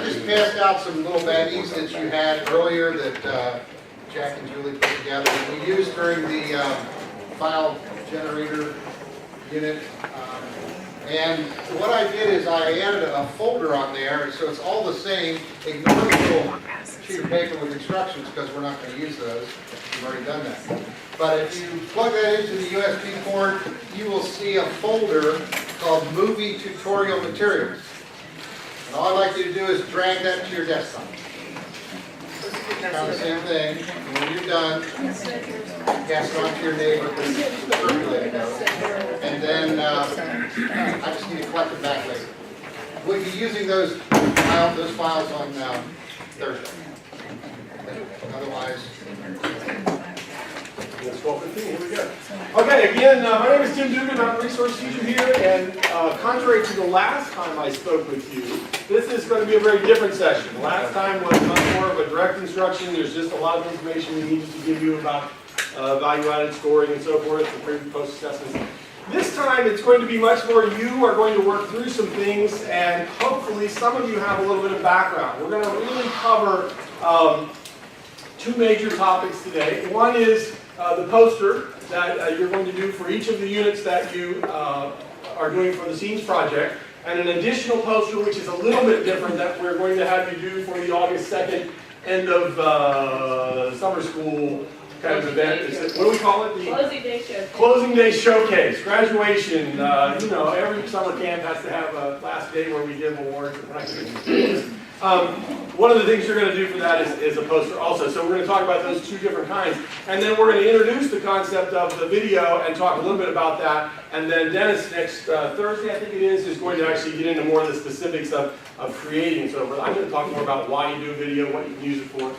I just passed out some little baggies that you had earlier that Jack and Julie put together that we used during the file generator unit. And what I did is I added a folder on there, so it's all the same. Ignore the little sheet of paper with instructions because we're not going to use those. We've already done that. But if you plug that into the USB port, you will see a folder called Movie Tutorial Materials. And all I'd like you to do is drag that to your desktop. Kind of the same thing. And when you're done, pass it on to your neighbor with the percolator note. And then I just need to collect them back later. We'll be using those files on Thursday. Otherwise, It's 12:15, here we go. Okay, again, my name is Tim Dugan, I'm a resource teacher here, and contrary to the last time I spoke with you, this is going to be a very different session. The last time was much more of a direct instruction. There's just a lot of information we needed to give you about value-added scoring and so forth, and pre- and post-assessments. This time it's going to be much more you are going to work through some things, and hopefully some of you have a little bit of background. We're going to really cover two major topics today. One is the poster that you're going to do for each of the units that you are doing for the CEEMS project, and an additional poster which is a little bit different that we're going to have you do for the August 2nd end of summer school kind of event. What do we call it? The Closing Day Showcase. Closing Day Showcase, graduation. You know, every summer camp has to have a last day where we give awards. And recognition. One of the things you're going to do for that is a poster also. So we're going to talk about those two different kinds. And then we're going to introduce the concept of the video and talk a little bit about that. And then Dennis, next Thursday, I think it is going to actually get into more of the specifics of creating and so forth. I'm going to talk more about why you do video, what you can use it for.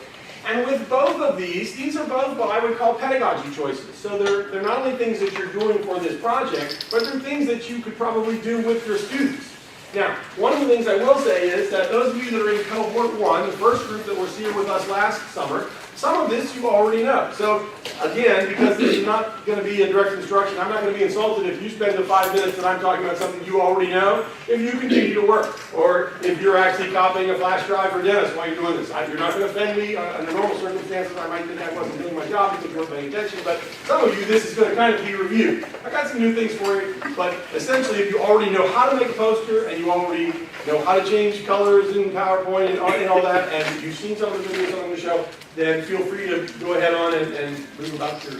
And with both of these are both what I would call pedagogy choices. So they're not only things that you're doing for this project, but they're things that you could probably do with your students. Now, one of the things I will say is that those of you that are in cohort 1, the first group that was here with us last summer, some of this you already know. So again, because this is not going to be a direct instruction, I'm not going to be insulted if you spend the 5 minutes that I'm talking about something you already know, if you continue to work. Or if you're actually copying a flash drive for Dennis while you're doing this. You're not going to offend me. Under normal circumstances, I might think I wasn't doing my job because you weren't paying attention. But some of you, this is going to kind of be reviewed. I got some new things for you, but essentially if you already know how to make a poster and you already know how to change colors in PowerPoint and all that, and you've seen some of the videos I'm going to show, then feel free to go ahead on and move about your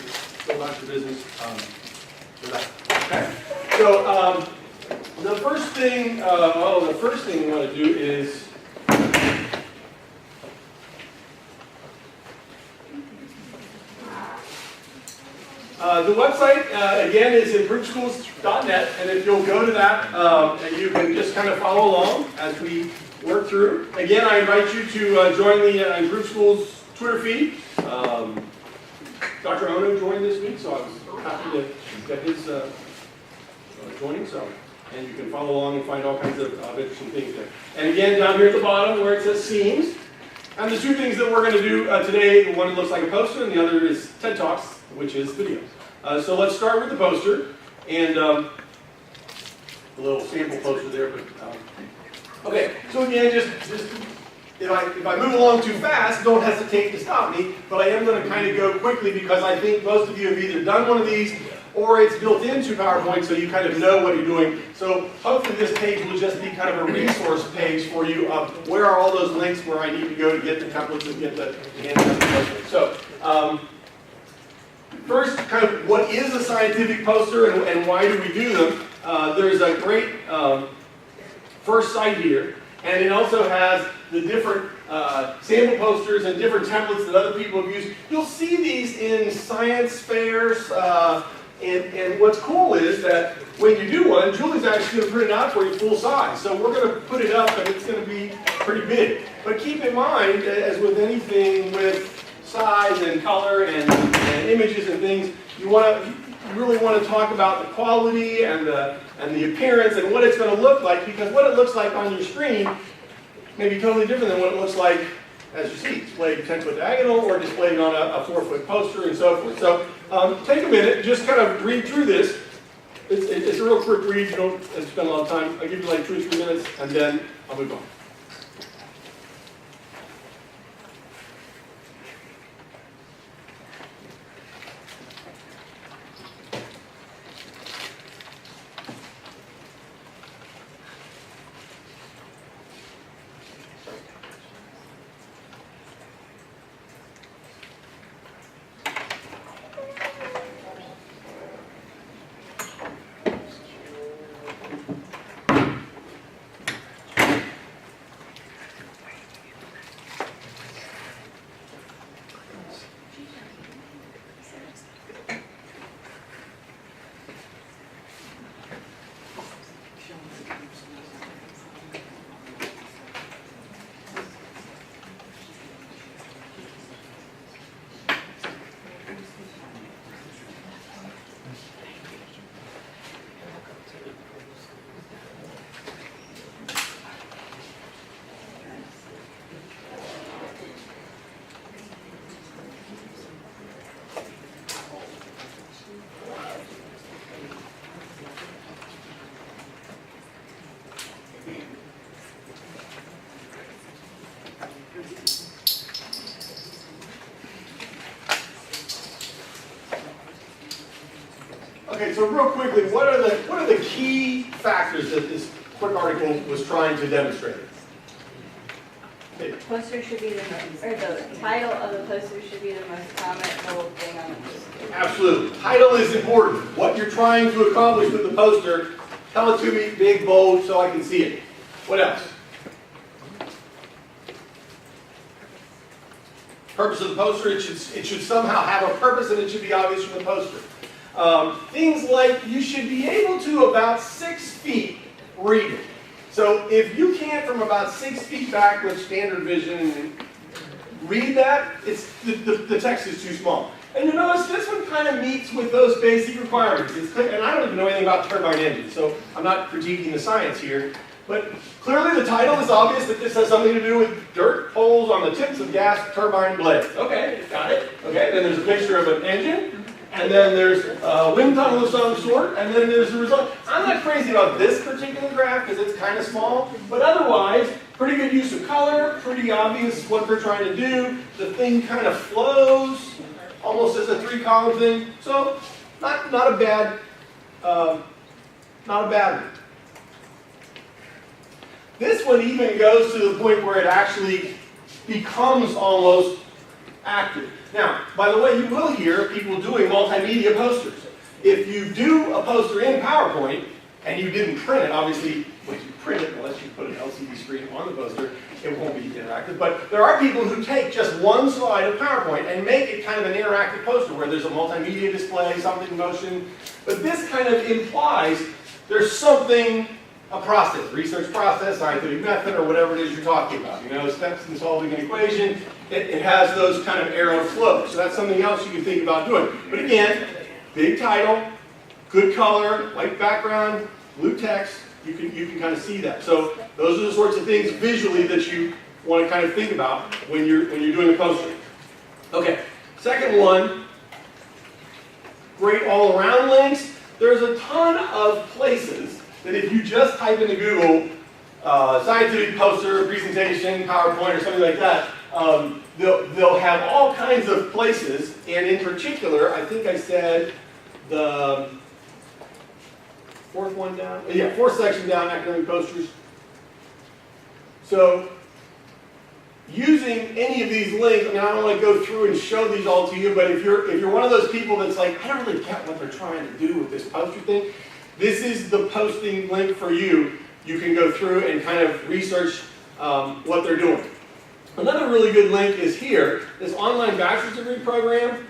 business for that. Okay. So the first thing we want to do is the website again is improveschools.net, and if you'll go to that, and you can just kind of follow along as we work through. Again, I invite you to join the Improve Schools Twitter feed. Dr. Ono joined this week, so I was happy to get his joining. So, and you can follow along and find all kinds of interesting things there. And again, down here at the bottom where it says CEEMS, and the two things that we're going to do today, the one that looks like a poster, and the other is TED Talks, which is video. So let's start with the poster, and a little sample poster there. But okay, so again, just if I move along too fast, don't hesitate to stop me, but I am going to kind of go quickly because I think most of you have either done one of these or it's built into PowerPoint so you kind of know what you're doing. So hopefully this page will just be kind of a resource page for you of where are all those links where I need to go to get the templates and get the hands. So first, kind of what is a scientific poster and why do we do them? There's a great first site here, and it also has the different sample posters and different templates that other people have used. You'll see these in science fairs, and what's cool is that when you do one, Julie's actually going to print it out for you full size. So we're going to put it up, and it's going to be pretty big. But keep in mind, as with anything with size and color and images and things, you really want to talk about the quality and the appearance and what it's going to look like, because what it looks like on your screen may be totally different than what it looks like, as you see, displayed 10-foot diagonal or displayed on a 4-foot poster and so forth. So take a minute, just kind of read through this. It's a real quick read, you don't have to spend a lot of time. I'll give you like 2 or 3 minutes, and then I'll move on. Okay, so real quickly, what are the key factors that this quick article was trying to demonstrate? Poster should be the title of the poster should be the most common bold thing on the poster. Absolutely. Title is important. What you're trying to accomplish with the poster, tell it to me big, bold, so I can see it. What else? Purpose of the poster, it should somehow have a purpose and it should be obvious from the poster. Things like you should be able to about 6 feet read it. So if you can't from about 6 feet back with standard vision read that, the text is too small. And you notice this one kind of meets with those basic requirements. And I don't even know anything about turbine engines, so I'm not critiquing the science here. But clearly the title is obvious that this has something to do with dirt holes on the tips of gas turbine blades. Okay, got it. Okay, then there's a picture of an engine, and then there's a wind tunnel of some sort, and then there's the result. I'm not crazy about this particular graph because it's kind of small, but otherwise, pretty good use of color, pretty obvious what they're trying to do. The thing kind of flows, almost as a 3-column thing. So, not a bad one. This one even goes to the point where it actually becomes almost active. Now, by the way, you will hear people doing multimedia posters. If you do a poster in PowerPoint, and you didn't print it, obviously, when you print it, unless you put an LCD screen on the poster, it won't be interactive. But there are people who take just one slide of PowerPoint and make it kind of an interactive poster where there's a multimedia display, something in motion. But this kind of implies there's something, a process, research process, scientific method, or whatever it is you're talking about. You know, steps in solving an equation. It has those kind of arrow flows. So that's something else you can think about doing. But again, big title, good color, white background, blue text, you can kind of see that. So those are the sorts of things visually that you want to kind of think about when you're doing a poster. Okay, second one, great all-around links. There's a ton of places that if you just type into Google, scientific poster, presentation, PowerPoint, or something like that, they'll have all kinds of places, and in particular, I think I said the fourth one down, fourth section down, academic posters. So, using any of these links, I mean, I don't want to go through and show these all to you, but if you're one of those people that's like, I don't really get what they're trying to do with this poster thing, this is the posting link for you. You can go through and kind of research what they're doing. Another really good link is here, this online bachelor's degree program.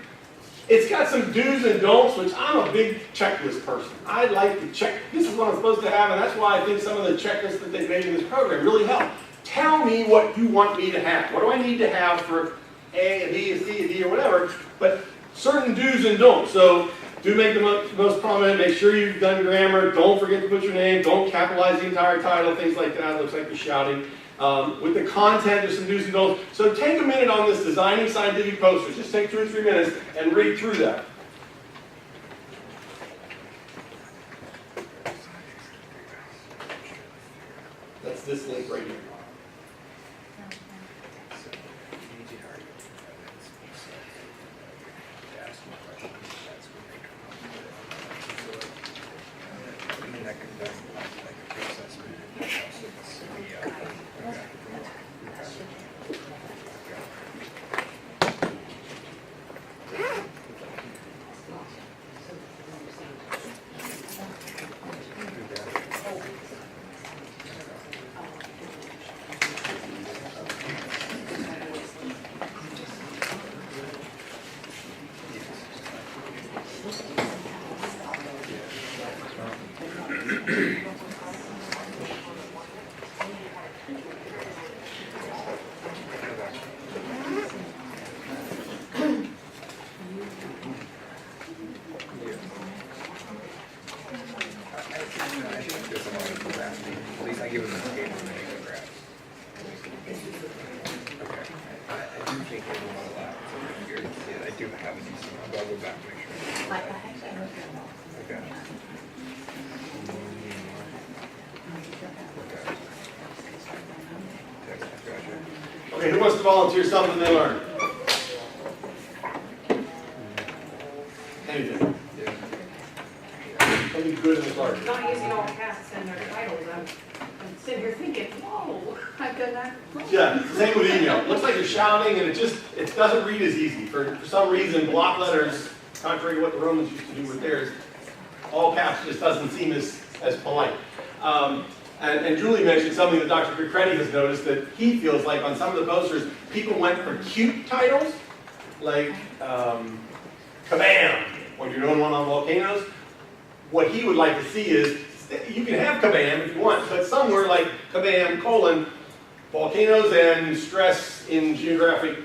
It's got some do's and don'ts, which I'm a big checklist person. I like to check, this is what I'm supposed to have, and that's why I think some of the checklists that they've made in this program really help. Tell me what you want me to have. What do I need to have for A, a B, a C, a D, or whatever, but certain do's and don'ts. So do make the most prominent, make sure you've done grammar, don't forget to put your name, don't capitalize the entire title, things like that. It looks like you're shouting. With the content, there's some do's and don'ts. So take a minute on this designing scientific posters. Just take 2 or 3 minutes and read through that. That's this link right here. At least I give them a scale and make a graph. Okay. I do think there's a lot of that. So here, yeah, I do have a decent amount. I'll go back and make sure. Okay. Okay, who wants to volunteer something they learned? Anything? much larger. Not using all casts in their titles, I'm sitting here thinking, whoa, I've done that. Yeah, it's the same with email. It looks like you're shouting and it doesn't read as easy. For some reason, block letters, contrary to what the Romans used to do with theirs, all caps just doesn't seem as polite. And Julie mentioned something that Dr. Cricretti has noticed, that he feels like on some of the posters, people went for cute titles, like Kabam, when you're doing one on volcanoes. What he would like to see is, you can have Kabam if you want, but somewhere like Kabam, volcanoes and stress in geographic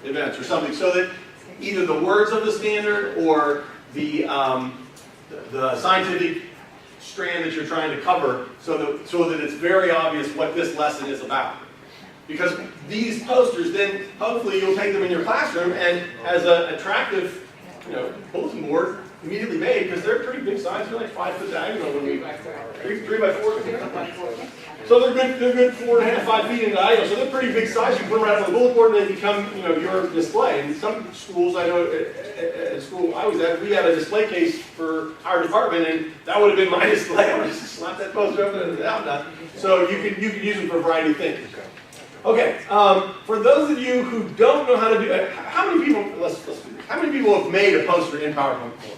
events or something, so that either the words of the standard or the scientific strand that you're trying to cover, so that it's very obvious what this lesson is about. Because these posters, then hopefully you'll take them in your classroom and as an attractive, bulletin board immediately made, because they're pretty big size. They're like 5 foot diagonal when we 3 by 4. So they're good 4.5, 5 feet in diagonal. So they're pretty big size. You can put them right on the bulletin board and they become your display. And some schools, I know at school I was at, we had a display case for our department, and that would have been my display. I would just slap that poster open and out done. So you could use them for a variety of things. Okay, for those of you who don't know how to do it, how many people? Let's do this. How many people have made a poster in PowerPoint before?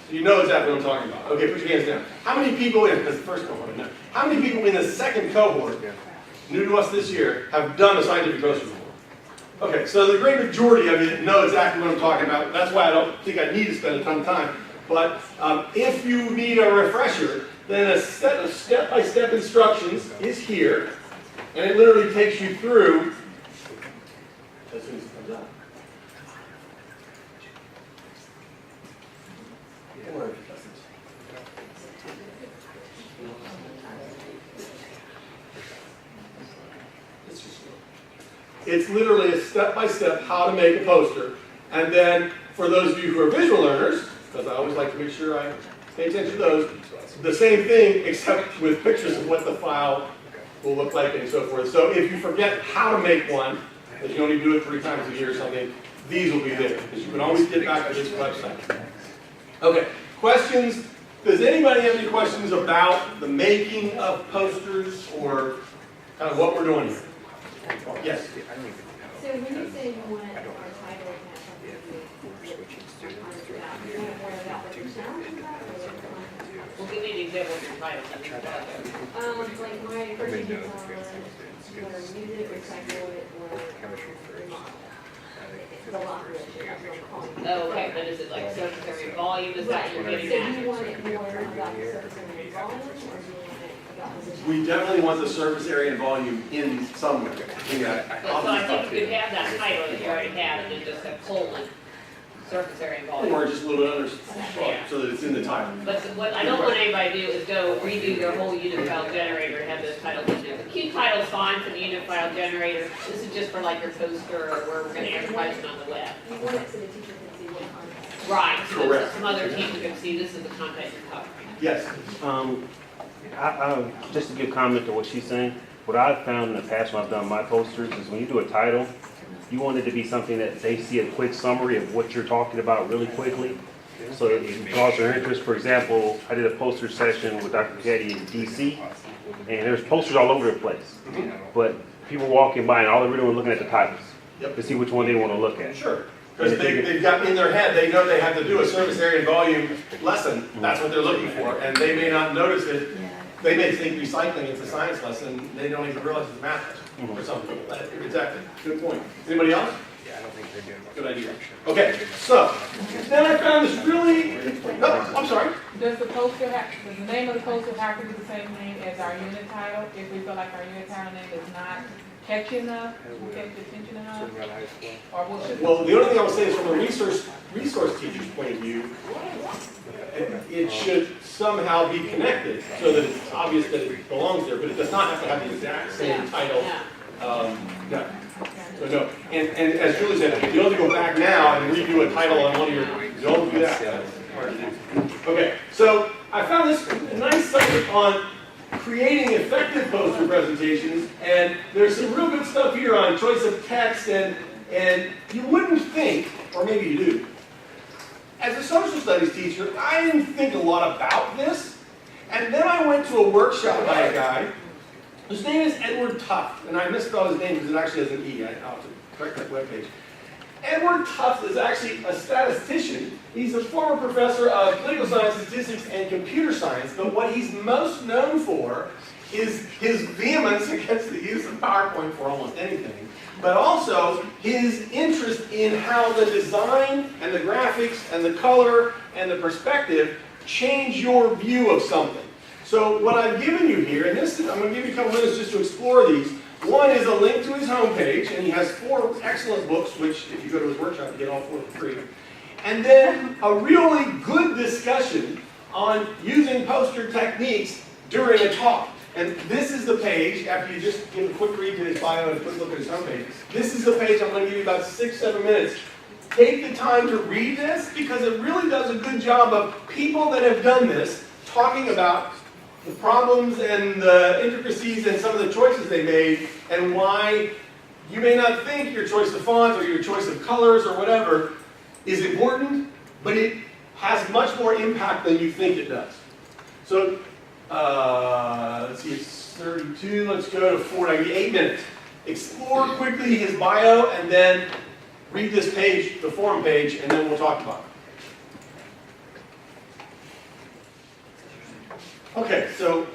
So you know exactly what I'm talking about. Okay, put your hands down. How many people in the first cohort? No. How many people in the second cohort, new to us this year, have done a scientific poster before? Okay, so the great majority of you know exactly what I'm talking about. That's why I don't think I need to spend a ton of time. But if you need a refresher, then a set of step-by-step instructions is here, and it literally takes you through as soon as it comes out. It's literally a step-by-step how to make a poster. And then for those of you who are visual learners, because I always like to make sure I pay attention to those, the same thing except with pictures of what the file will look like and so forth. So if you forget how to make one, if you only do it 3 times a year or something, these will be there, because you can always get back to this website. Okay, questions? Does anybody have any questions about the making of posters or kind of what we're doing here? Yes? So when you say you want our title to have something to do with you want it more about the personality of that, or Well, give me an example of your title. like my person is on or music or psycho or remodel. The lot which is what I'm calling it. Oh, okay, then is it like surface area volume, is that what you're So getting do at? you want it more about the surface area volume, or do you want it about the? We definitely want the surface area and volume in somewhere. So I think you could have that title that you already have, and then just have colon, surface area and volume. Or just a little bit under, so that it's in the title. But what I don't want anybody to do is go redo your whole unit file generator and have those titles in there. The cute title's fine for the unit file generator. This is just for like your poster or where we're gonna advertise it on the web. You want it so the teacher can see what content. Right, so Correct. that some other teacher can see this is the content you're covering. Yes. Just to give comment to what she's saying, what I've found in the past when I've done my posters is when you do a title, you want it to be something that they see a quick summary of what you're talking about really quickly, so that it draws their interest. For example, I did a poster session with Dr. Getty in DC, and there's posters all over the place, but people walking by and all they're really looking at the titles Yep. to see which one they want to look at. Sure. Because they've got in their head, they know they have to do a surface area and volume lesson. That's what they're looking for. And they may not notice it. They may think recycling is a science lesson. They don't even realize it's a math lesson for some people. Exactly. Good point. Anybody else? Yeah, I don't think they're doing much. Good idea. Okay, so then I found this really, no, I'm sorry. Does the poster have, does the name of the poster have to be the same name as our unit title? If we feel like our unit title name is not catchy enough, will catch the attention enough? Certain about high school. Or will should? Well, the only thing I will say is from a resource teacher's point of view, it should somehow be connected so that it's obvious that it belongs there, but it does not have to have the exact same title. No. So no, and as Julie said, you don't have to go back now and redo a title on one of your, don't do that. That's hard to do. Okay, so I found this nice subject on creating effective poster presentations, and there's some real good stuff here on choice of text, and you wouldn't think, or maybe you do, as a social studies teacher, I didn't think a lot about this, And then I went to a workshop by a guy, his name is Edward Tufte, and I misspelled his name because it actually has an E. I'll have to correct that webpage. Edward Tufte is actually a statistician. He's a former professor of political science, statistics, and computer science, but what he's most known for is his vehemence against the use of PowerPoint for almost anything, but also his interest in how the design and the graphics and the color and the perspective change your view of something. So what I've given you here, and this is, I'm going to give you a couple minutes just to explore these. One is a link to his homepage, and he has 4 excellent books, which if you go to his workshop, you get all 4 for free. And then a really good discussion on using poster techniques during a talk. And this is the page, after you just give a quick read to his bio and a quick look at his homepage, this is the page I'm going to give you about 6-7 minutes. Take the time to read this, because it really does a good job of people that have done this talking about the problems and the intricacies and some of the choices they made, and why you may not think your choice of font or your choice of colors or whatever is important, but it has much more impact than you think it does. So, let's see, it's 32, let's go to 40, I'll give you 8 minutes. Explore quickly his bio, and then read this page, the forum page, and then we'll talk about it. Okay, so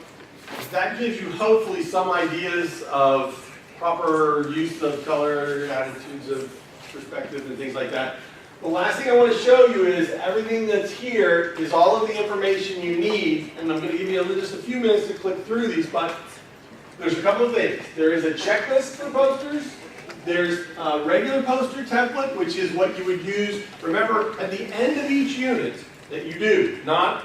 that gives you hopefully some ideas of proper use of color, attitudes of perspective, and things like that. The last thing I want to show you is everything that's here is all of the information you need, and I'm going to give you just a few minutes to click through these, but there's a couple of things. There is a checklist for posters. There's a regular poster template, which is what you would use. Remember, at the end of each unit that you do, not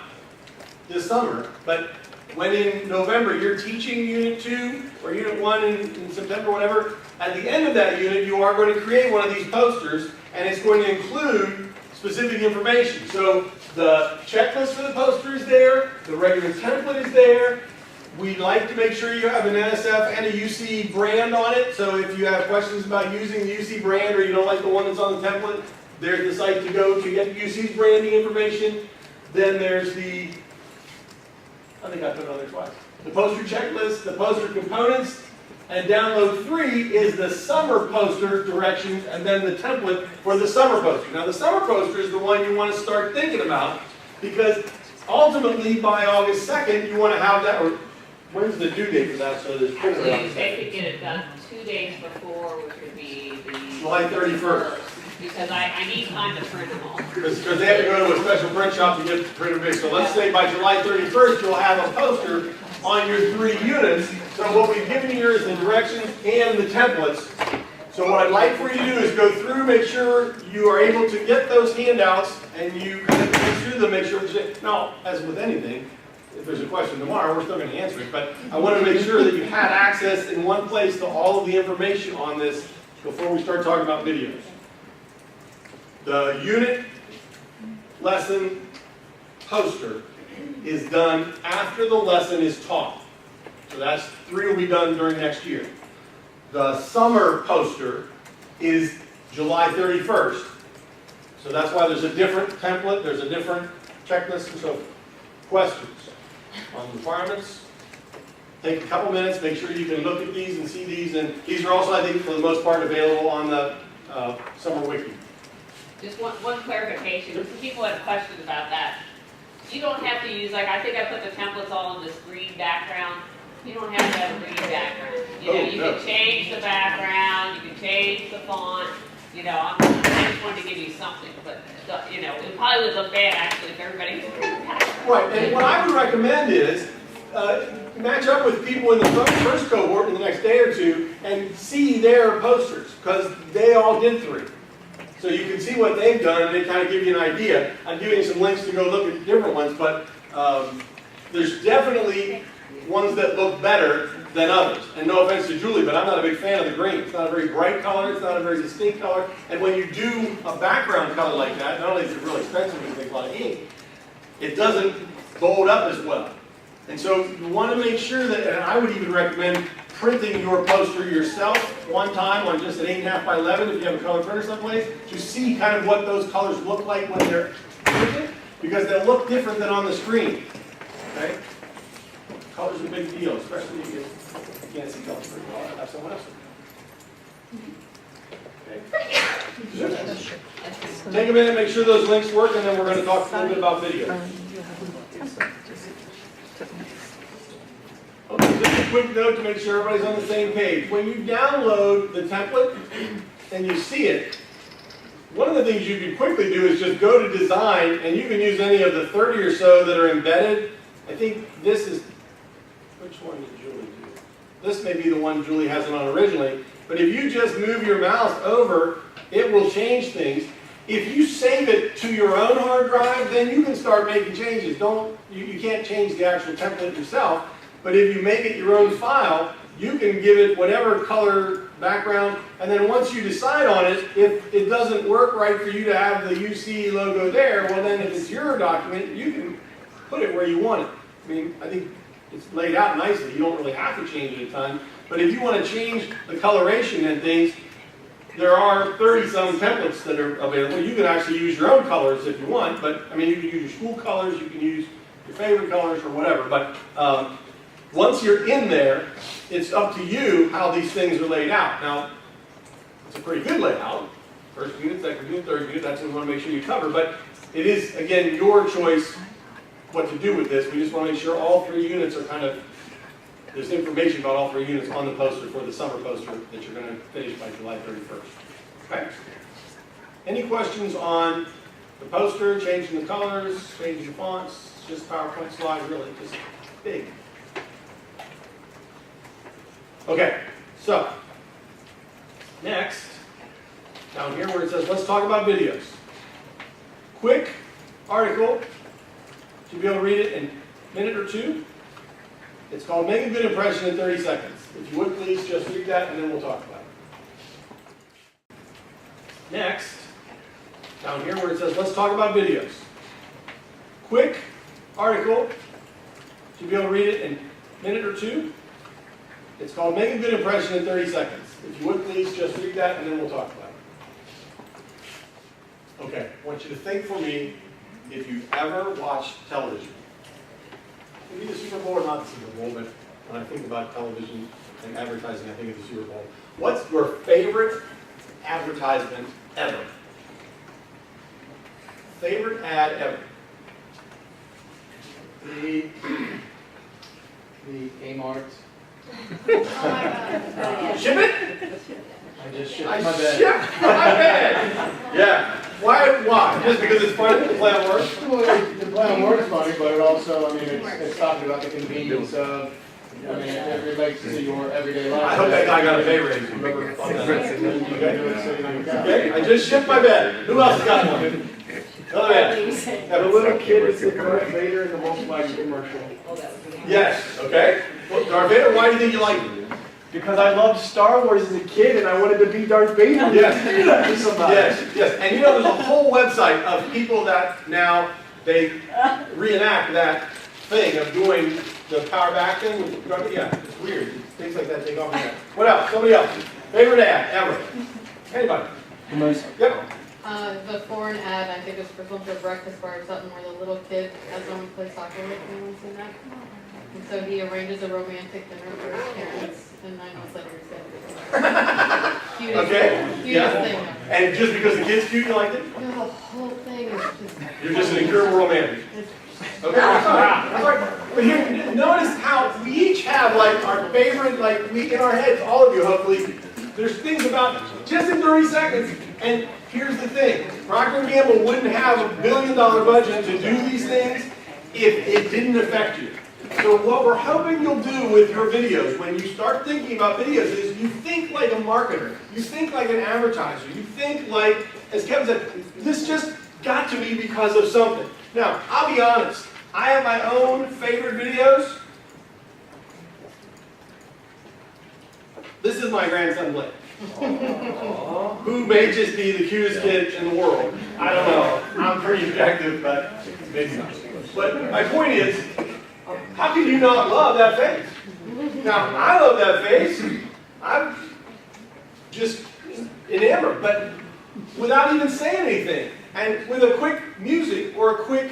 this summer, but when in November you're teaching Unit 2 or Unit 1 in September, whatever, at the end of that unit you are going to create one of these posters, and it's going to include specific information. So the checklist for the poster is there, the regular template is there. We like to make sure you have an NSF and a UC brand on it, so if you have questions about using the UC brand or you don't like the one that's on the template, there's the site to go to get UC's branding information. Then there's the, I think I put it on there twice, the poster checklist, the poster components, and download 3 is the summer poster directions and then the template for the summer poster. Now the summer poster is the one you want to start thinking about, because ultimately by August 2nd you want to have that, or when's the due date for that, so there's printer on Actually, the they could get it done 2 days before, which would be the July 31st. Because I need time to print them all. Because they have to go to a special print shop to get the printer big. So let's say by July 31st, you'll have a poster on your 3 units. So what we've given you here is the directions and the templates. So what I'd like for you to do is go through, make sure you are able to get those handouts, and you kind of go through them, make sure. Now, as with anything, if there's a question tomorrow, we're still going to answer it. But I want to make sure that you had access in one place to all of the information on this before we start talking about videos. The unit lesson poster is done after the lesson is taught. So that's 3 will be done during next year. The summer poster is July 31st. So that's why there's a different template, there's a different checklist and so forth. Questions on requirements? Take a couple minutes, make sure you can look at these and see these, and these are also, I think, for the most part, available on the summer wiki. Just one clarification, some people had questions about that. You don't have to use, like, I think I put the templates all in this green background. You don't have to have a green background. You know, you can change the background, you can change the font. You know, I just wanted to give you something, but, you know, it probably would look bad, actually, if everybody had a green background. Right, and what I would recommend is match up with people in the first cohort in the next day or 2 and see their posters, because they all did 3. So you can see what they've done, and they kind of give you an idea. I'm giving you some links to go look at different ones, but there's definitely ones that look better than others. And no offense to Julie, but I'm not a big fan of the green. It's not a very bright color, it's not a very distinct color, and when you do a background color like that, not only is it really expensive and it takes a lot of ink, it doesn't bold up as well. And so you want to make sure that, and I would even recommend printing your poster yourself one time on just an 8.5 by 11 if you have a color printer someplace, to see kind of what those colors look like when they're printed, because they'll look different than on the screen. Okay? Color's a big deal, especially if you can't see colors very well. Have someone else. Okay. Take a minute, make sure those links work, and then we're going to talk a little bit about video. Okay, just a quick note to make sure everybody's on the same page. When you download the template and you see it, one of the things you can quickly do is just go to design, and you can use any of the 30 or so that are embedded. I think this is, which one did Julie do? This may be the one Julie has it on originally, but if you just move your mouse over, it will change things. If you save it to your own hard drive, then you can start making changes. You can't change the actual template yourself, but if you make it your own file, you can give it whatever color background, and then once you decide on it, if it doesn't work right for you to have the UC logo there, well then if it's your document, you can put it where you want it. I mean, I think it's laid out nicely. You don't really have to change it a ton, but if you want to change the coloration and things, there are 30-some templates that are available. You can actually use your own colors if you want, but I mean, you can use your school colors, you can use your favorite colors or whatever, but once you're in there, it's up to you how these things are laid out. Now, it's a pretty good layout. First unit, second unit, third unit, that's what we want to make sure you cover, but it is, again, your choice what to do with this. We just want to make sure all 3 units are kind of, there's information about all 3 units on the poster for the summer poster that you're going to finish by July 31st. Okay? Any questions on the poster, changing the colors, changing the fonts, just PowerPoint slide, really, just big. Okay, so, next, down here where it says, let's talk about videos. Quick article, to be able to read it in a minute or 2. It's called Make a Good Impression in 30 Seconds. If you would please just read that and then we'll talk about it. Next, down here where it says, let's talk about videos. Quick article, to be able to read it in a minute or 2. It's called Make a Good Impression in 30 Seconds. If you would please just read that and then we'll talk about it. Okay, I want you to think for me if you've ever watched television. Maybe the Super Bowl or not the Super Bowl, but when I think about television and advertising, I think of the Super Bowl. What's your favorite advertisement ever? Favorite ad ever? The Kmart. Ship it? I just shipped I my bed. shipped my bed! Yeah. Why? Just because it's fun to play on work? Well, the play on work is funny, but it also, I mean, it's talking about the convenience of, I mean, it relates to your everyday life. I hope that guy got a pay raise. Okay, I just shipped my bed. Who else got one? Another man. Have a little kid that's the Darth Vader in the Volkswagen commercial. Yes, okay. Well, Darth Vader, why do you think you like him? Because I loved Star Wars as a kid and I wanted to be Darth Vader. Yes. Do that to somebody. Yes. And you know, there's a whole website of people that now they reenact that thing of doing the power back thing with Darth Vader. Yeah, it's weird. Things like that take off. What else? Somebody else. Favorite ad ever? Anybody? Yep. The foreign ad, I think it's for some sort of breakfast bar or something where the little kid has someone play soccer with. Anyone seen that? And so he arranges a romantic dinner for his parents, and 9 months later he's dead. Cutest, Okay. cutest Yeah. thing ever. And just because the kid's cute, you liked it? The whole thing is just. You're just an incurable romantic. Okay, that's all right. That's all right. But here, notice how we each have like our favorite, like we in our heads, all of you hopefully, there's things about just in 30 seconds. And here's the thing, Procter & Gamble wouldn't have $1 billion budget to do these things if it didn't affect you. So what we're hoping you'll do with your videos, when you start thinking about videos, is you think like a marketer. You think like an advertiser. You think like, as Kevin said, this just got to me because of something. Now, I'll be honest. I have my own favorite videos. This is my grandson Blake. Who may just be the cutest kid in the world. I don't know. I'm pretty objective, but maybe not. But my point is, how can you not love that face? Now, I love that face. I'm just enamored, but without even saying anything. And with a quick music or a quick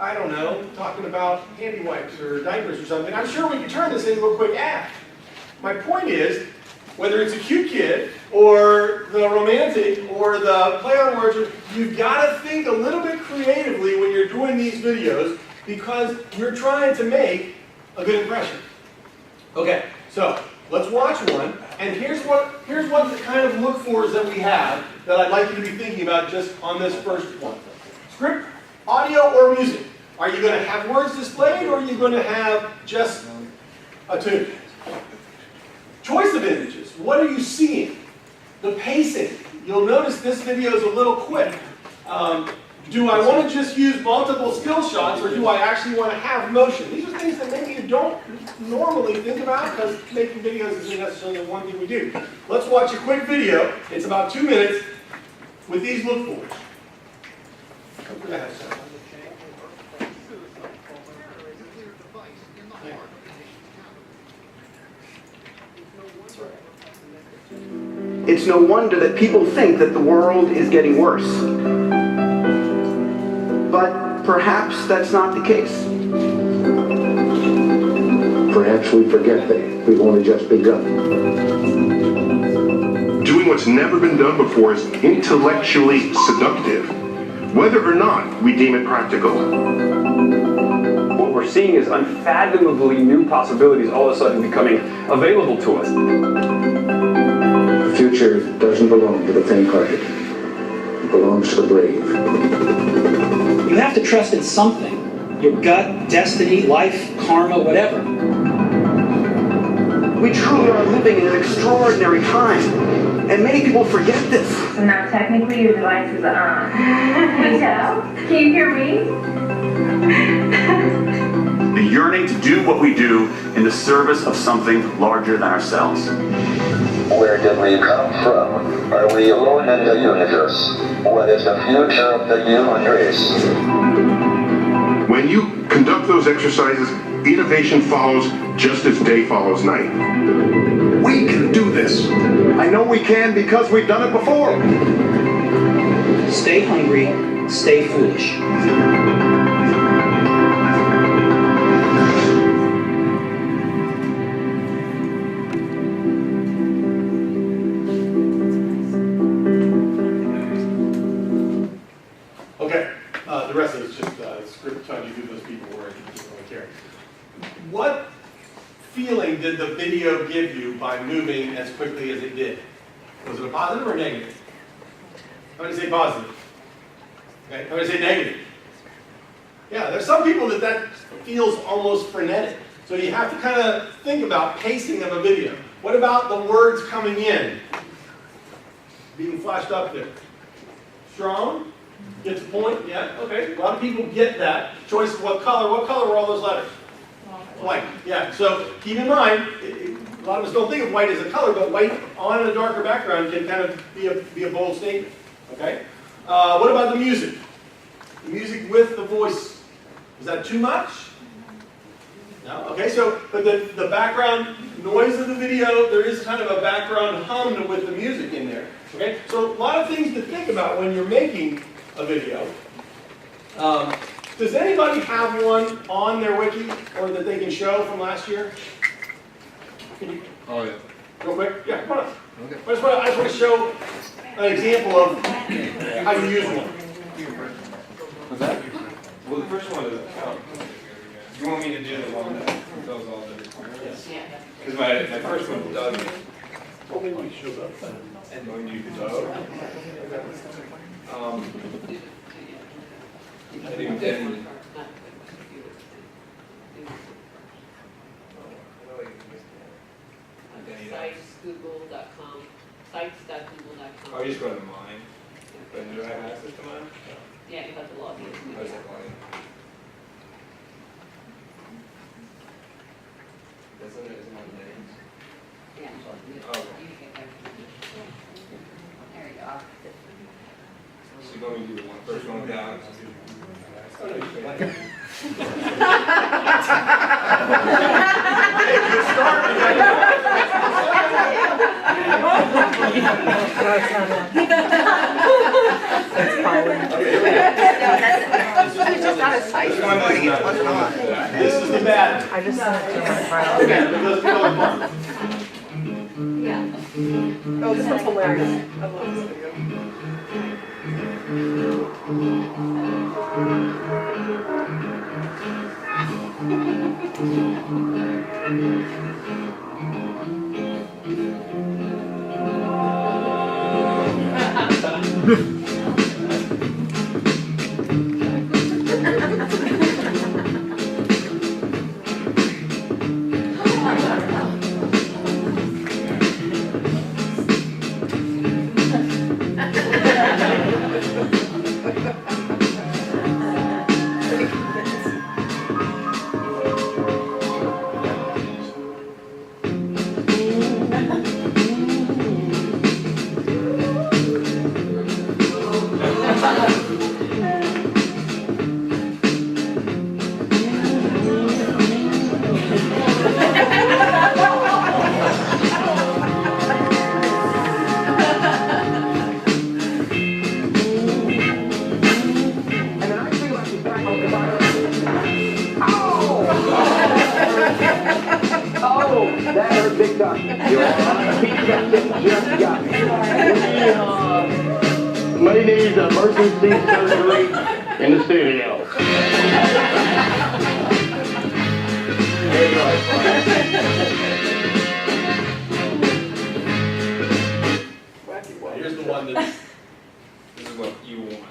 I don't know, talking about handy wipes or diapers or something, I'm sure we could turn this into a quick ad. My point is, whether it's a cute kid, or the romantic, or the play on words, you've got to think a little bit creatively when you're doing these videos, because you're trying to make a good impression. Okay, so let's watch one, and here's what the kind of look-fors that we have that I'd like you to be thinking about just on this first one. Script, audio, or music. Are you going to have words displayed, or are you going to have just a tune? Choice of images. What are you seeing? The pacing. You'll notice this video is a little quick. Do I want to just use multiple still shots, or do I actually want to have motion? These are things that maybe you don't normally think about, because making videos isn't necessarily the one thing we do. Let's watch a quick video. It's about 2 minutes with these look-fors. It's no wonder that people think that the world is getting worse. But perhaps that's not the case. Perhaps we forget that we've only just begun. Doing what's never been done before is intellectually seductive, whether or not we deem it practical. What we're seeing is unfathomably new possibilities all of a sudden becoming available to us. The future doesn't belong to the faint-hearted. It belongs to the brave. You have to trust in something. Your gut, destiny, life, karma, whatever. We truly are living in an extraordinary time, and many people forget this. So now technically your device is on. Can you tell? Can you hear me? The yearning to do what we do in the service of something larger than ourselves. Where did we come from? Are we alone in the universe? What is the future of the human race? When you conduct those exercises, innovation follows just as day follows night. We can do this. I know we can because we've done it before. Stay hungry, stay foolish. Okay, the rest of it's just script telling you who those people were, and you don't really care. What feeling did the video give you by moving as quickly as it did? Was it a positive or negative? I'm going to say positive. Okay, I'm going to say negative. Yeah, there's some people that feels almost frenetic. So you have to kind of think about pacing of a video. What about the words coming in? Being flashed up there. Strong? Get the point? Yeah, okay. A lot of people get that. Choice of what color? What color were all those letters? White. Yeah, so keep in mind, a lot of us don't think of white as a color, but white on a darker background can kind of be a bold statement. Okay? What about the music? The music with the voice. Is that too much? No? Okay, so, but the background noise of the video, there is kind of a background hum with the music in there. Okay? So a lot of things to think about when you're making a video. Does anybody have one on their wiki or that they can show from last year? Can you? Oh yeah. Real quick? Yeah, come on up. Okay. I just want to show an example of how you use one. What's that? Well, the first one is, you want me to do the one that fills all the requirements? Yeah. Because my first one doesn't. Oh, maybe it shows up. And when you go, I think then. Sites.google.com. Sites.google.com. Oh, you just go to mine. But do I have access to mine? Yeah, you have to log in. How does that log in? Isn't it names? Yeah. Oh, okay. There you go. So you want me to do the first one down? It's just not a This is the bad. I just sent it to my friend. Okay, let's go on. Yeah. Oh, this one's hilarious. I love this video. That hurt big time. Just got me. May need emergency surgery in the studio. Here's the one that's. This is what you want.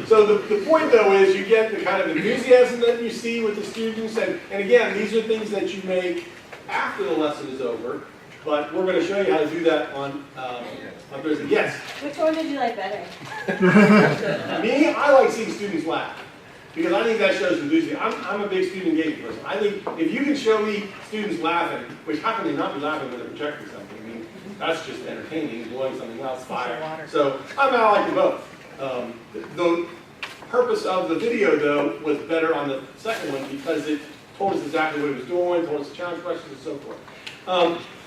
So the point though is you get the kind of enthusiasm that you see with the students, and again, these are things that you make after the lesson is over, but we're going to show you how to do that on Thursday. Yes? Which one did you like better? Me, I like seeing students laugh. because I think that shows enthusiasm. I'm a big student engagement person. I think if you can show me students laughing, which how can they not be laughing when they're projecting something? I mean, that's just entertaining, blowing something else fire. So I like them both. The purpose of the video, though, was better on the second one because it told us exactly what it was doing, told us the challenge questions, and so forth.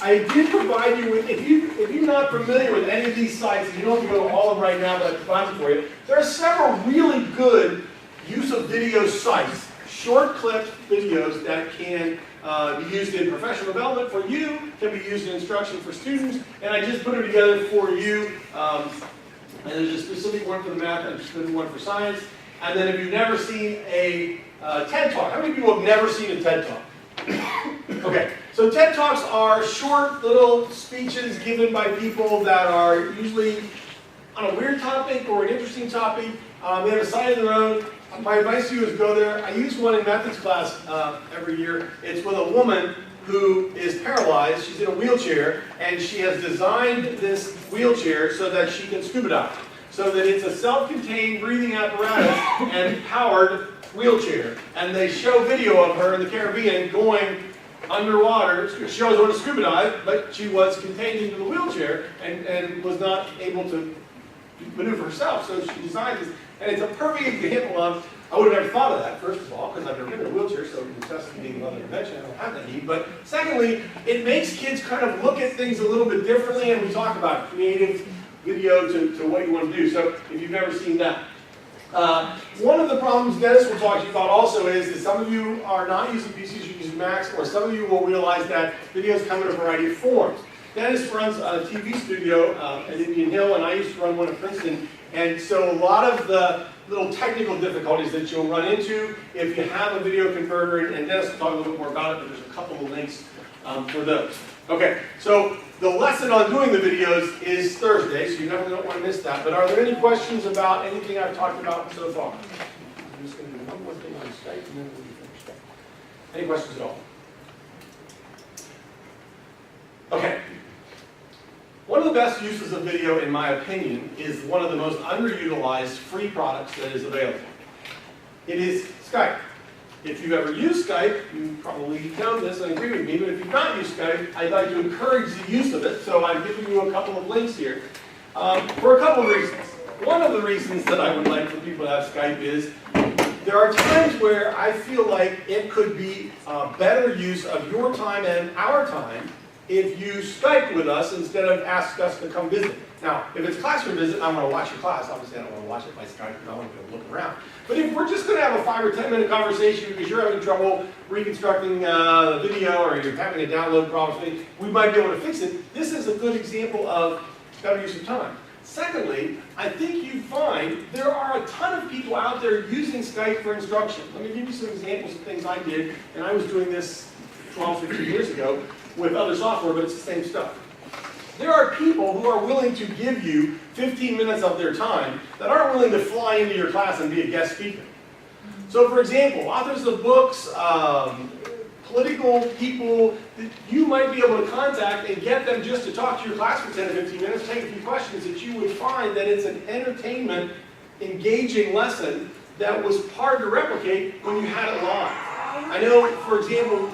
I did provide you with, if you're not familiar with any of these sites, and you don't have to go to all of them right now, but I provided for you, there are several really good use of video sites, short clipped videos that can be used in professional development for you, can be used in instruction for students, and I just put them together for you. And there's a specific one for the math and a specific one for science. And then if you've never seen a TED Talk, how many people have never seen a TED Talk? Okay, so TED Talks are short little speeches given by people that are usually on a weird topic or an interesting topic. They have a site of their own. My advice to you is go there. I use one in methods class every year. It's with a woman who is paralyzed. She's in a wheelchair, and she has designed this wheelchair so that she can scuba dive. So that it's a self-contained breathing apparatus and powered wheelchair. And they show video of her in the Caribbean going underwater. It shows her to scuba dive, but she was contained into the wheelchair and was not able to maneuver herself. So she designed this, and it's a perfect example of, I would have never thought of that, first of all, because I've never been in a wheelchair, so necessity being another invention, I don't have that need. But secondly, it makes kids kind of look at things a little bit differently, and we talk about creative video to what you want to do. So if you've never seen that. One of the problems Dennis will talk to you about also is that some of you are not using PCs, you're using Macs, or some of you will realize that videos come in a variety of forms. Dennis runs a TV studio at Indian Hill, and I used to run one at Princeton. And so a lot of the little technical difficulties that you'll run into if you have a video converter, and Dennis will talk a little bit more about it, but there's a couple of links for those. Okay, so the lesson on doing the videos is Thursday, so you definitely don't want to miss that. But are there any questions about anything I've talked about so far? I'm just going to do one more thing on Skype, and then we'll be finished. Any questions at all? Okay. One of the best uses of video, in my opinion, is one of the most underutilized free products that is available. It is Skype. If you've ever used Skype, you probably know this and agree with me, but if you've not used Skype, I'd like to encourage the use of it, so I'm giving you a couple of links here for a couple of reasons. One of the reasons that I would like for people to have Skype is there are times where I feel like it could be a better use of your time and our time if you Skype with us instead of ask us to come visit. Now, if it's a classroom visit, I want to watch your class. Obviously, I don't want to watch it by Skype because I want to be able to look around. But if we're just going to have a 5 or 10 minute conversation because you're having trouble reconstructing the video or you're having a download problem, we might be able to fix it. This is a good example of better use of time. Secondly, I think you find there are a ton of people out there using Skype for instruction. Let me give you some examples of things I did, and I was doing this 12, 15 years ago with other software, but it's the same stuff. There are people who are willing to give you 15 minutes of their time that aren't willing to fly into your class and be a guest speaker. So for example, authors of books, political people, you might be able to contact and get them just to talk to your class for 10 to 15 minutes, take a few questions, that you would find that it's an entertainment, engaging lesson that was hard to replicate when you had it live. I know, for example,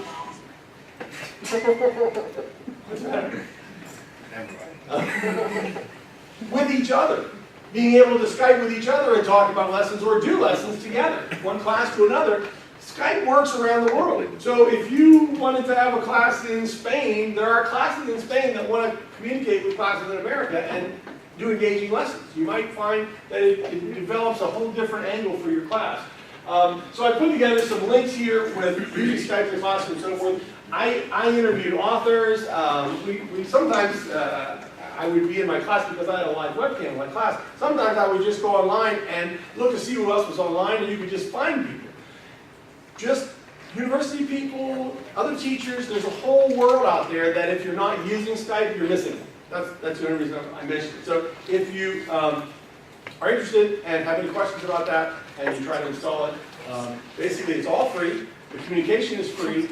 with each other, being able to Skype with each other and talk about lessons or do lessons together, one class to another. Skype works around the world. So if you wanted to have a class in Spain, there are classes in Spain that want to communicate with classes in America and do engaging lessons. You might find that it develops a whole different angle for your class. So I put together some links here with using Skype in class and so forth. I interviewed authors. We sometimes, I would be in my class because I had a live webcam in my class. Sometimes I would just go online and look to see who else was online, and you could just find people. Just university people, other teachers, there's a whole world out there that if you're not using Skype, you're missing it. That's the only reason I mentioned it. So if you are interested and have any questions about that, and you try to install it, basically it's all free. The communication is free.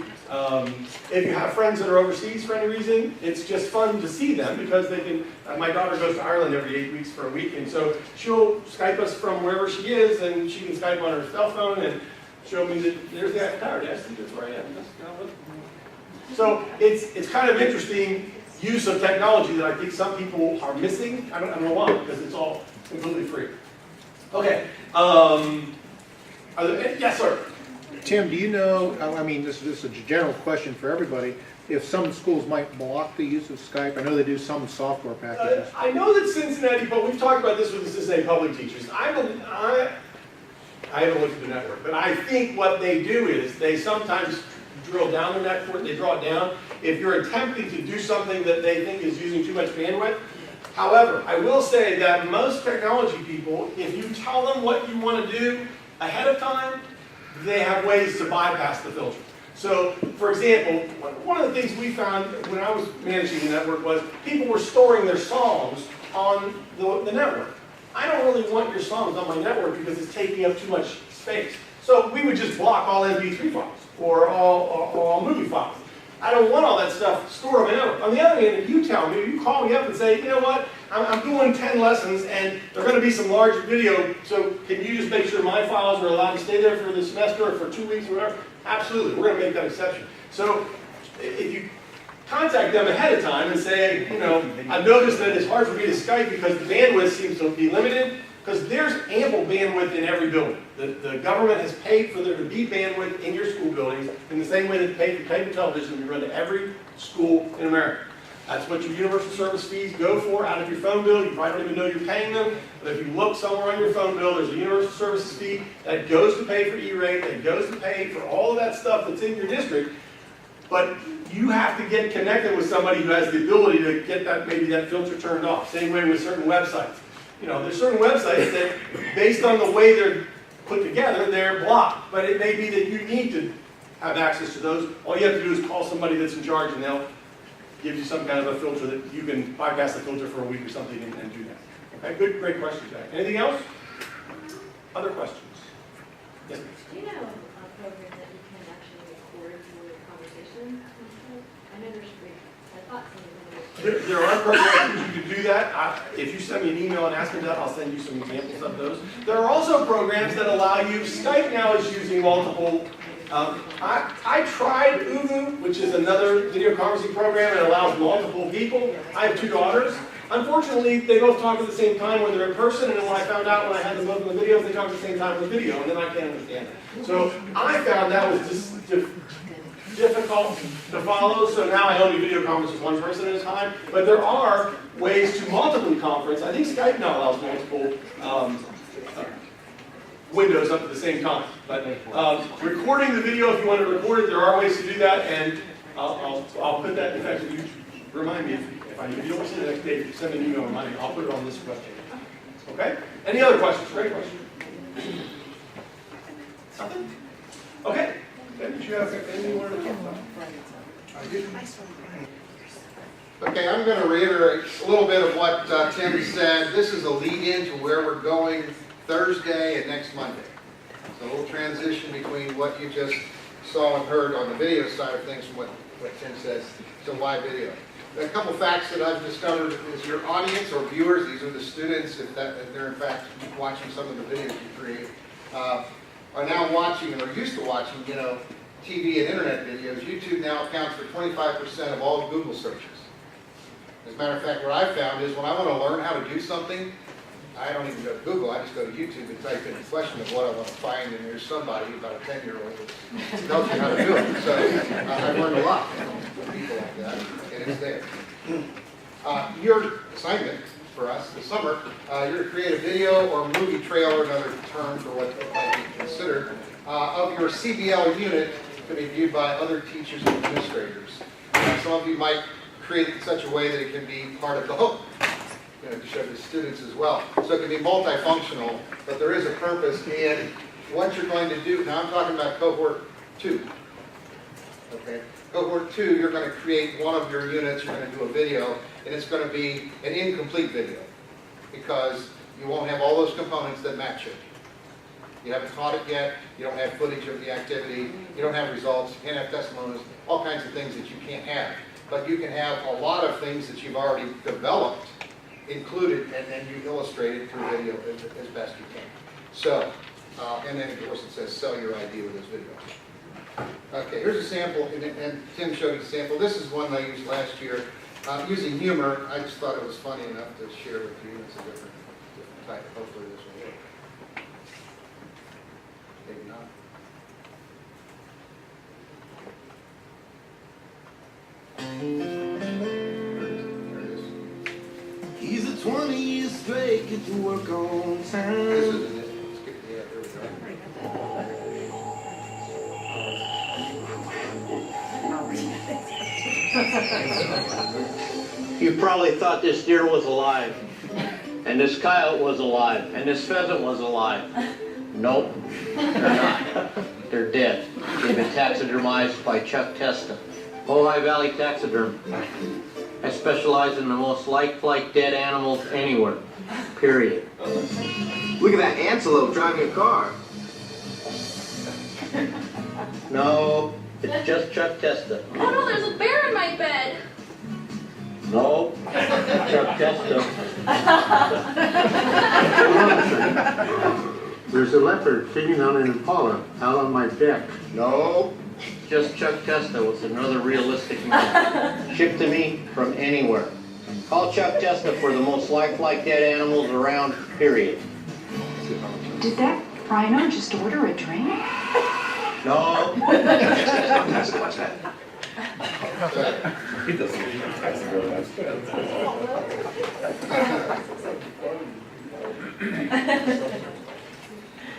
If you have friends that are overseas for any reason, it's just fun to see them because they can, my daughter goes to Ireland every 8 weeks for a week, and so she'll Skype us from wherever she is, and she can Skype on her cell phone and show me that there's the tower. Yes, that's where I am. So it's kind of interesting use of technology that I think some people are missing. I don't know why, because it's all completely free. Okay. Yes, sir. Tim, do you know, I mean, this is a general question for everybody, if some schools might block the use of Skype? I know they do some software packages. I know that Cincinnati, but we've talked about this with the Cincinnati public teachers. I haven't looked at the network, but I think what they do is they sometimes drill down the network, they draw it down. If you're attempting to do something that they think is using too much bandwidth. However, I will say that most technology people, if you tell them what you want to do ahead of time, they have ways to bypass the filter. So, for example, one of the things we found when I was managing the network was people were storing their songs on the network. I don't really want your songs on my network because it's taking up too much space. So we would just block all MP3 files or all movie files. I don't want all that stuff stored on my network. On the other hand, if you tell me, you call me up and say, you know what, I'm doing 10 lessons and there are going to be some large video, so can you just make sure my files are allowed to stay there for the semester or for 2 weeks or whatever? Absolutely, we're going to make that exception. So if you contact them ahead of time and say, you know, I've noticed that it's hard for me to Skype because the bandwidth seems to be limited, because there's ample bandwidth in every building. The government has paid for there to be bandwidth in your school buildings in the same way that they pay for cable television to run to every school in America. That's what your universal service fees go for out of your phone bill. You probably don't even know you're paying them, but if you look somewhere on your phone bill, there's a universal services fee that goes to pay for E-rate, that goes to pay for all of that stuff that's in your district. But you have to get connected with somebody who has the ability to get that, maybe that filter turned off. Same way with certain websites. You know, there's certain websites that, based on the way they're put together, they're blocked. But it may be that you need to have access to those. All you have to do is call somebody that's in charge, and they'll give you some kind of a filter that you can bypass the filter for a week or something and do that. Okay, good, great question, Jack. Anything else? Other questions? Yes. Do you know a program that you can actually record your conversation? I know there's free. I thought some of them were. There are programs you can do that. If you send me an email and ask me that, I'll send you some examples of those. There are also programs that allow you, Skype now is using multiple, I tried Uvu, which is another video conferencing program. It allows multiple people. I have 2 daughters. Unfortunately, they both talk at the same time when they're in person, and then when I found out when I had them both in the videos, they talk at the same time with video, and then I can't understand it. So I found that was just difficult to follow, so now I only video conference with one person at a time. But there are ways to multiple conference. I think Skype now allows multiple windows up at the same time. But recording the video, if you want to record it, there are ways to do that, and I'll put that in effect. You remind me if you don't see the next day, if you send me an email reminding me, I'll put it on this webpage. Okay? Any other questions? Great question. Something? Okay. Did you have anything you wanted to talk about? Okay, I'm going to reiterate a little bit of what Tim said. This is a lead-in to where we're going Thursday and next Monday. So a little transition between what you just saw and heard on the video side of things from what Tim says to live video. A couple facts that I've discovered is your audience or viewers, these are the students, if they're in fact watching some of the videos you create, are now watching or used to watching, you know, TV and internet videos. YouTube now accounts for 25% of all Google searches. As a matter of fact, what I've found is when I want to learn how to do something, I don't even go to Google, I just go to YouTube and type in a question of what I want to find, and there's somebody, about a 10-year-old, that tells you how to do it. So I've learned a lot from people like that, and it's there. Your assignment for us this summer, you're to create a video or movie trailer, another term for what might be considered, of your CBL unit to be viewed by other teachers and administrators. Some of you might create it in such a way that it can be part of the hook, you know, to show the students as well. So it can be multifunctional, but there is a purpose in what you're going to do. Now I'm talking about cohort 2. Okay, cohort 2, you're going to create one of your units, you're going to do a video, and it's going to be an incomplete video because you won't have all those components that match it. You haven't caught it yet, you don't have footage of the activity, you don't have results, you can't have testimonies, all kinds of things that you can't have. But you can have a lot of things that you've already developed included, and then you illustrate it through video as best you can. So, and then of course it says sell your idea with this video. Okay, here's a sample, and Tim showed you a sample. This is one I used last year. Using humor, I just thought it was funny enough to share with you. It's a different type. Hopefully this will work. Maybe not. There it is. He's a 20 years straight, get to work on time. This isn't it. Let's get the, there we go. You probably thought this deer was alive, and this coyote was alive, and this pheasant was alive. Nope, they're not. They're dead. They've been taxidermized by Chuck Testa, Ojai Valley Taxiderm. I specialize in the most lifelike dead animals anywhere, period. Look at that antelope driving a car. No, it's just Chuck Testa. Oh no, there's a bear in my bed. No, Chuck Testa. There's a leopard feeding on an impala out on my deck. No, just Chuck Testa with another realistic man. Shipped to me from anywhere. Call Chuck Testa for the most lifelike dead animals around, period. Did that rhino just order a drink? No. He doesn't text the girl, that's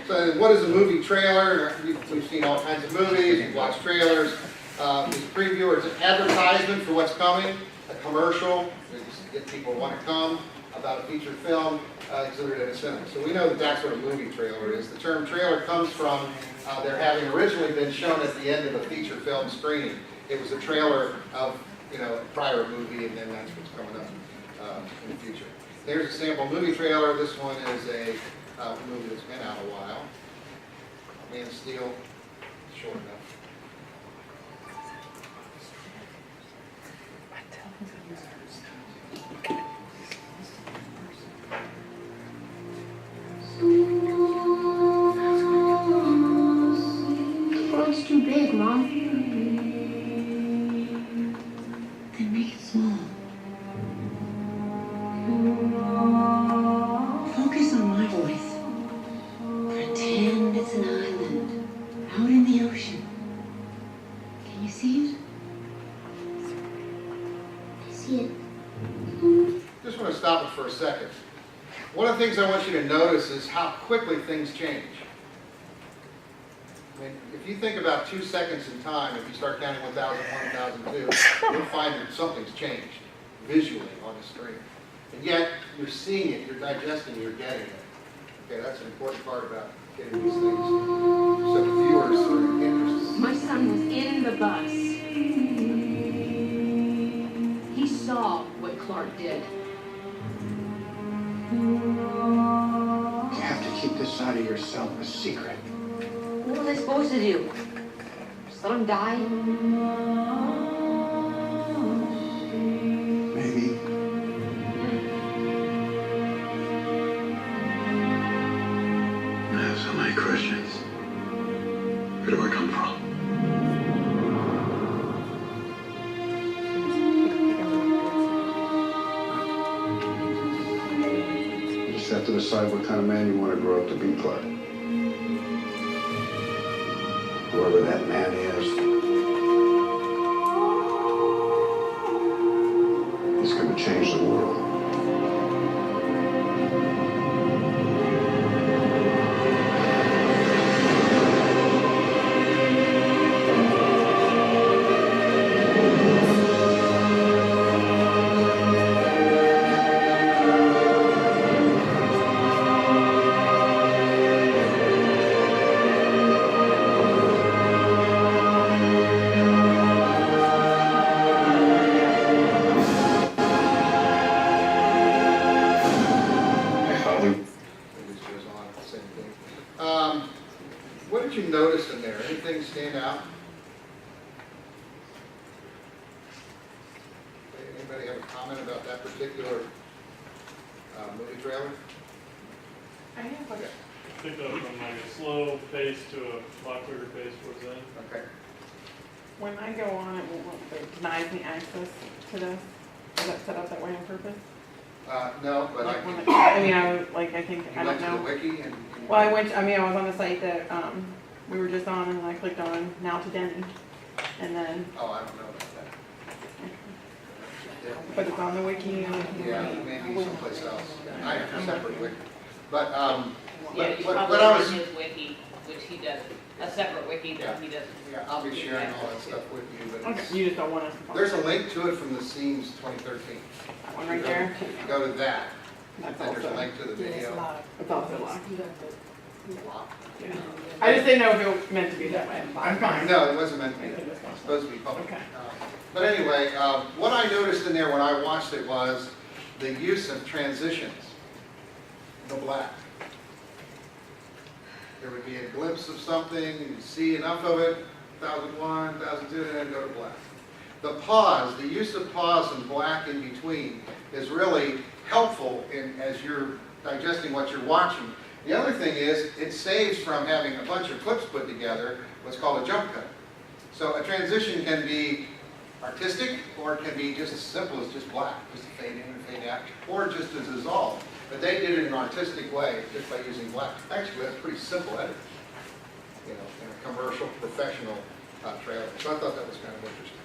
So what is a movie trailer? We've seen all kinds of movies, we've watched trailers. This preview or it's an advertisement for what's coming, a commercial, to get people to want to come, about a feature film exhibited at a cinema. So we know that that's what a movie trailer is. The term trailer comes from there having originally been shown at the end of a feature film screening. It was a trailer of a prior movie, and then that's what's coming up in the future. There's a sample movie trailer. This one is a movie that's been out a while. Man of Steel, short enough. The world's too big, Mom. Then make it small. Focus on my voice. Pretend it's an island out in the ocean. Can you see it? I see it. Just want to stop it for a second. One of the things I want you to notice is how quickly things change. I mean, if you think about 2 seconds in time, if you start counting 1001, 1002, you'll find that something's changed visually on the screen. And yet, you're seeing it, you're digesting it, you're getting it. Okay, that's an important part about getting these things so the viewers are interested. My son was in the bus. He saw what Clark did. You have to keep this side of yourself a secret. What was I supposed to do? Just let him die? Maybe. I have so many questions. Where do I come from? You just have to decide what kind of man you want to grow up to be, Clark. Whoever that man is, he's going to change the world. noticed in there? Anything stand out? Anybody have a comment about that particular movie trailer? I have a I think that was from like a slow pace to a lot quicker pace towards the end. Okay. When I go on, it denies me access to this. Is that set up that way on purpose? No, but Like when I think, I don't went to the know. wiki and. Well, I was on the site that, we were just on, and I clicked on Now to Denny, and then, Oh, I don't know about that. but it's on the wiki, and. Yeah, maybe someplace else. I have a separate wiki. But, Yeah, you what probably I run was, his wiki, which he does, a separate wiki that he doesn't. yeah, I'll be sharing all that stuff with you, but it's. Okay, you just don't want us to. There's a link to it from the CEEMS 2013. That one right there? If you go to that, That's then there's a also- link to the video. It's also locked. Locked. Yeah. I just didn't know if it was meant to be that way. I'm fine. No, it wasn't meant to be that. It's supposed to be public. Okay. But anyway, what I noticed in there when I watched it was the use of transitions, the black. There would be a glimpse of something, you'd see enough of it, 1001, 1002, and then go to black. The pause, the use of pause and black in between is really helpful as you're digesting what you're watching. The other thing is, it saves from having a bunch of clips put together, what's called a jump cut. So a transition can be artistic, or it can be just as simple as just black, just a fade in and fade out, or just a dissolve. But they did it in an artistic way, just by using black. Actually, that's pretty simple editing, you know, in a commercial, professional trailer. So I thought that was kind of interesting.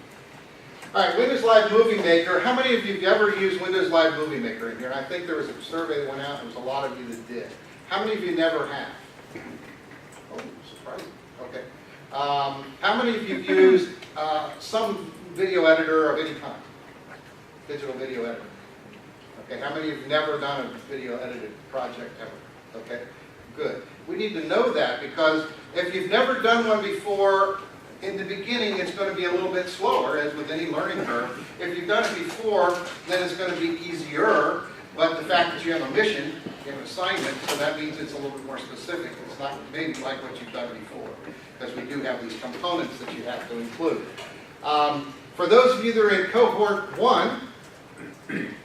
All right, Windows Live Movie Maker. How many of you have ever used Windows Live Movie Maker in here? And I think there was a survey that went out, and there was a lot of you that did. How many of you never have? Oh, surprising. Okay. How many of you have used some video editor of any kind? Digital video editor. Okay, how many of you have never done a video edited project ever? Okay, good. We need to know that, because if you've never done one before, in the beginning it's going to be a little bit slower, as with any learning curve. If you've done it before, then it's going to be easier, but the fact that you have a mission, you have an assignment, so that means it's a little bit more specific. It's not maybe like what you've done before, because we do have these components that you have to include. For those of you that are in cohort 1,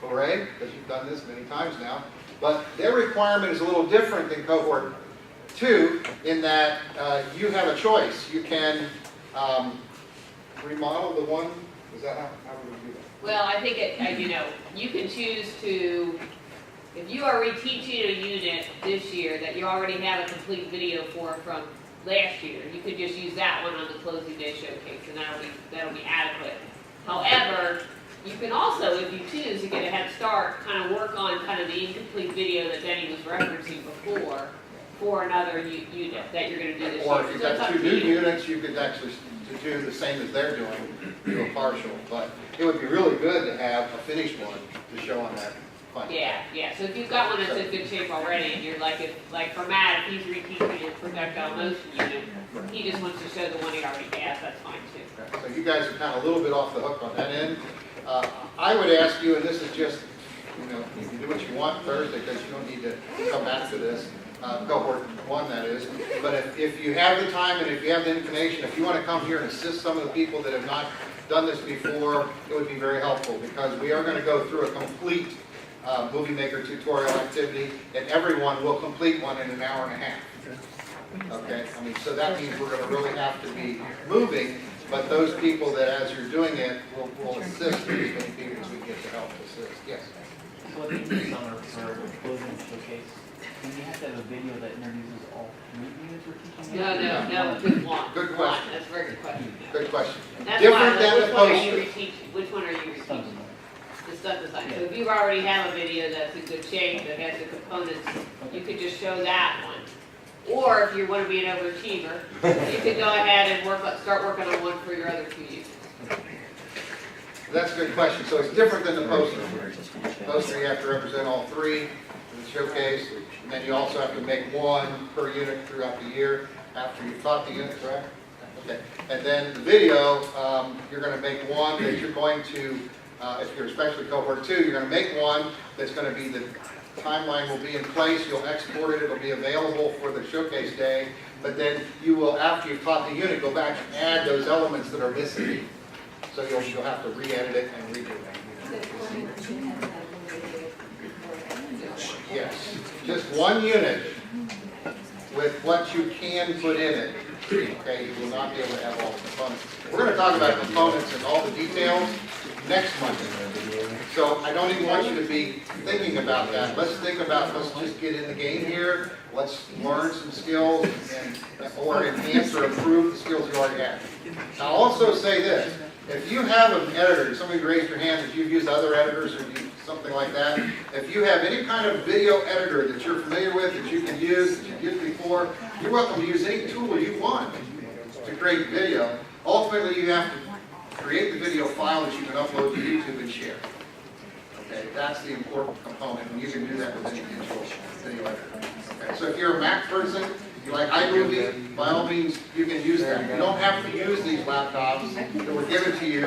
hooray, because you've done this many times now, but their requirement is a little different than cohort 2 in that you have a choice. You can remodel the one, is that how we would do that? Well, I think you can choose to, if you are reteaching a unit this year that you already have a complete video for from last year, you could just use that one on the closing day showcase, and that'll be adequate. However, you can also, if you choose to get a head start, kind of work on kind of the incomplete video that Denny was referencing before for another unit that you're going to do this Or year. if you've So it's got up two to new you. units, you could actually do the same as they're doing, do a partial. But it would be really good to have a finished one to show on that final. Yeah. So if you've got one that's in good shape already, and you're like for Matt, if he's reteaching his projectile motion unit, he just wants to show the one he already has, that's fine too. Okay, so you guys are kind of a little bit off the hook on that end. I would ask you, and this is just, you can do what you want Thursday, because you don't need to come back to this, cohort 1 that is, but if you have the time and if you have the inclination, if you want to come here and assist some of the people that have not done this before, it would be very helpful, because we are going to go through a complete Movie Maker tutorial activity, and everyone will complete one in an hour and a half. Okay, I mean, so that means we're going to really have to be moving, but those people that as you're doing it will assist as many people as we get to help assist. Yes? So in the summer for closing showcase, do we have to have a video that introduces all 3 units we're teaching? No, good one. Good question. That's a very good question. Good question. That's Different why, than which the one are you poster. reteaching? Which one are you reteaching? The stunt design. So if you already have a video that's in good shape, that has the components, you could just show that one. Or if you want to be an overachiever, you could go ahead and start working on one for your other 2 units. That's a good question. So it's different than the poster. Poster, you have to represent all 3 in the showcase, and then you also have to make 1 per unit throughout the year after you've taught the unit, correct? Okay. And then the video, you're going to make 1 that you're going to, if you're especially cohort 2, you're going to make 1 that's going to be the timeline will be in place, you'll export it, it'll be available for the showcase day, but then you will, after you've taught the unit, go back and add those elements that are missing. So you'll have to re-edit it and redo it. Yes, just one unit with what you can put in it. Okay, you will not be able to have all the components. We're going to talk about components and all the details next Monday. So I don't even want you to be thinking about that. Let's just get in the game here. Let's learn some skills or enhance or improve the skills you already have. I'll also say this. If you have an editor, somebody raised your hand if you've used other editors or something like that. If you have any kind of video editor that you're familiar with, that you can use, that you've used before, you're welcome to use any tool you want to create video. Ultimately, you have to create the video file that you can upload to YouTube and share. Okay, that's the important component, and you can do that with any digital video editor. Okay, so if you're a Mac person, you like iMovie, by all means, you can use that. You don't have to use these laptops that were given to you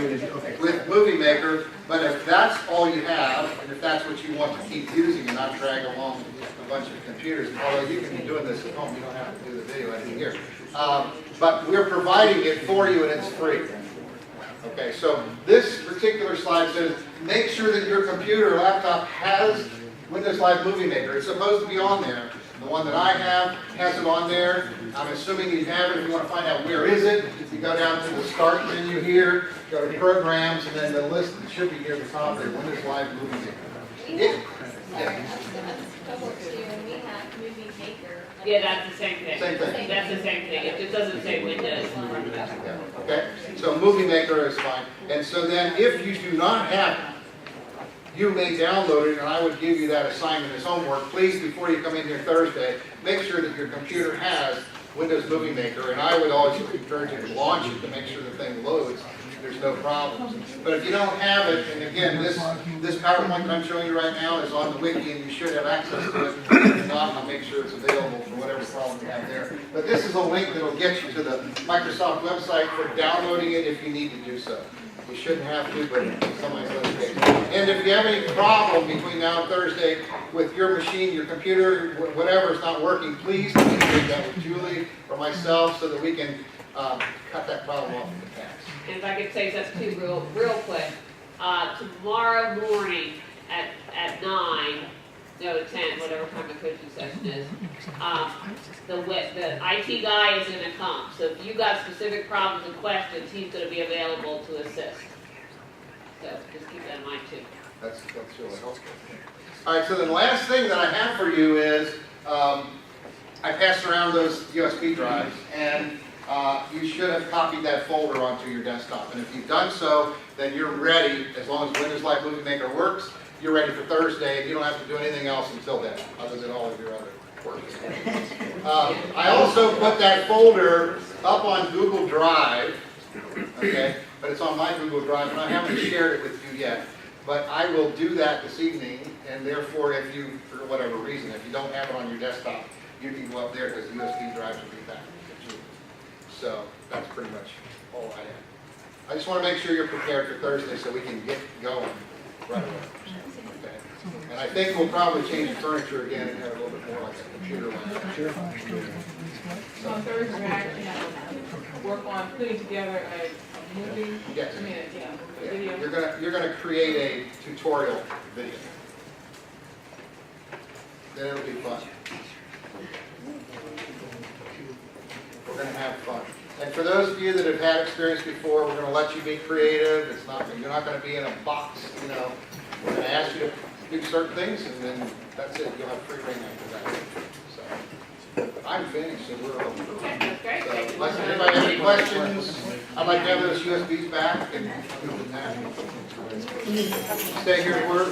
with Movie Maker, but if that's all you have, and if that's what you want to keep using and not drag along a bunch of computers, although you can be doing this at home, you don't have to do the video editing here. But we're providing it for you and it's free. Okay, so this particular slide says, make sure that your computer or laptop has Windows Live Movie Maker. It's supposed to be on there. The one that I have has it on there. I'm assuming you have it. If you want to find out where is it, you go down to the Start menu here, go to Programs, and then the list that should be here at the top there, Windows Live Movie Maker. Yeah, that's the same thing. Same thing. That's the same thing. It just doesn't say Windows. Yeah, okay, so Movie Maker is fine. And so then if you do not have it, you may download it, and I would give you that assignment as homework. Please, before you come in here Thursday, make sure that your computer has Windows Movie Maker, and I would always encourage you to launch it to make sure the thing loads. There's no problems. But if you don't have it, and again, this PowerPoint that I'm showing you right now is on the wiki, and you should have access to it. If not, I'll make sure it's available for whatever problem you have there. But this is a link that will get you to the Microsoft website for downloading it if you need to do so. You shouldn't have to, but somebody's going to take it. And if you have any problem between now and Thursday with your machine, your computer, whatever is not working, please communicate that with Julie or myself so that we can cut that problem off in the past. And if I could say something too real quick, tomorrow morning at 9, no 10, whatever time the coaching session is, the IT guy is going to come. So if you got specific problems and questions, he's going to be available to assist. So just keep that in mind too. That's really helpful. All right, so the last thing that I have for you is I passed around those USB drives, and you should have copied that folder onto your desktop. And if you've done so, then you're ready. As long as Windows Live Movie Maker works, you're ready for Thursday, and you don't have to do anything else until then, other than all of your other work. I also put that folder up on Google Drive, okay? But it's on my Google Drive, and I haven't shared it with you yet. But I will do that this evening, and therefore, if you, for whatever reason, if you don't have it on your desktop, you can go up there because the USB drives will be back. So that's pretty much all I have. I just want to make sure you're prepared for Thursday so we can get going right away. Okay. And I think we'll probably change the furniture again and have it a little bit more like a computer lab. Sure. So on Thursday, we're actually work on putting together a movie. Yes. I mean, a video. You're gonna create a tutorial video. Then it'll be fun. We're going to have fun. And for those of you that have had experience before, we're going to let you be creative. You're not going to be in a box, you know. We're going to ask you to do certain things, and then that's it. You'll have free reign after that. So I'm finished, so we're over. Okay, that's great. So unless anybody has any questions, I'd like to have those USBs back and stay here to work.